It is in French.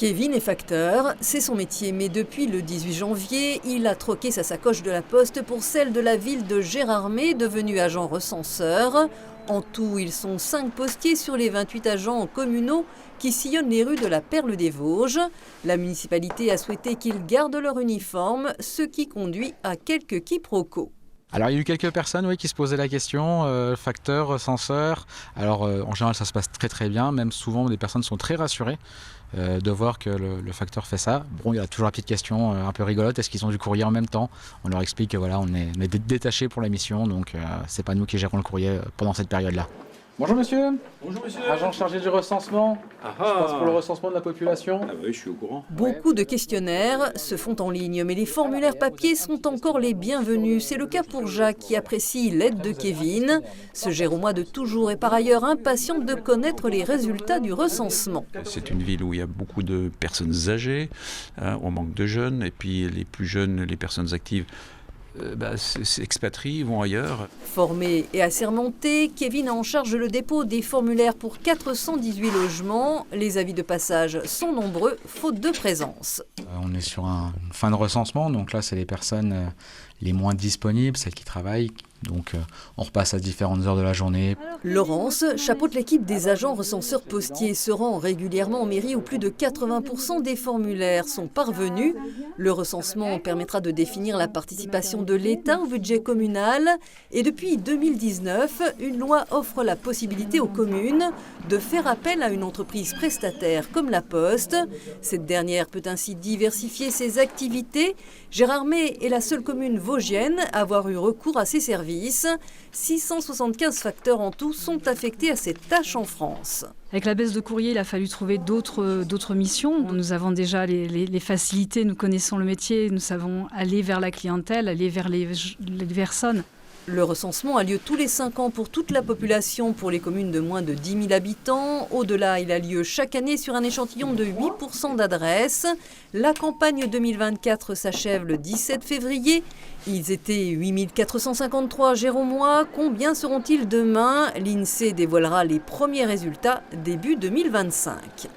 Kevin est facteur, c'est son métier, mais depuis le 18 janvier, il a troqué sa sacoche de la Poste pour celle de la ville de Gérardmer, devenu agent recenseur. En tout, ils sont 5 postiers sur les 28 agents communaux qui sillonnent les rues de la Perle des Vosges. La municipalité a souhaité qu'ils gardent leur uniforme, ce qui conduit à quelques quiproquos. Alors il y a eu quelques personnes qui se posaient la question, facteur, recenseur. Alors en général ça se passe très très bien, même souvent des personnes sont très rassurées de voir que le facteur fait ça. Bon, il y a toujours la petite question un peu rigolote, est-ce qu'ils ont du courrier en même temps? On leur explique que voilà, on est détaché pour la mission, donc c'est pas nous qui gérons le courrier pendant cette période-là. Bonjour monsieur. Bonjour monsieur. Agent chargé du recensement. Je passe pour le recensement de la population. Ah oui, je suis au courant. Beaucoup de questionnaires se font en ligne, mais les formulaires papier sont encore les bienvenus. C'est le cas pour Jacques qui apprécie l'aide de Kevin. Ce Géromois de toujours est par ailleurs impatient de connaître les résultats du recensement. C'est une ville où il y a beaucoup de personnes âgées, on manque de jeunes, et puis les plus jeunes, les personnes actives, s'expatrient, vont ailleurs. Formé et assermenté, Kevin a en charge le dépôt des formulaires pour 418 logements. Les avis de passage sont nombreux, faute de présence. On est sur une fin de recensement, donc là c'est les personnes les moins disponibles, celles qui travaillent. Donc on repasse à différentes heures de la journée. Laurence chapeaute l'équipe des agents recenseurs postiers, se rend régulièrement en mairie où plus de 80% des formulaires sont parvenus. Le recensement permettra de définir la participation de l'État au budget communal. Et depuis 2019, une loi offre la possibilité aux communes de faire appel à une entreprise prestataire comme la Poste. Cette dernière peut ainsi diversifier ses activités. Gérardmer est la seule commune vosgienne à avoir eu recours à ces services. 675 facteurs en tout sont affectés à cette tâche en France. Avec la baisse de courrier, il a fallu trouver d'autres missions. Nous avons déjà les facilités, nous connaissons le métier, nous savons aller vers la clientèle, aller vers les personnes. Le recensement a lieu tous les 5 ans pour toute la population, pour les communes de moins de 10 000 habitants. Au-delà, il a lieu chaque année sur un échantillon de 8% d'adresses. La campagne 2024 s'achève le 17 février. Ils étaient 8 453 Géromois. Combien seront-ils demain? L'INSEE dévoilera les premiers résultats début 2025.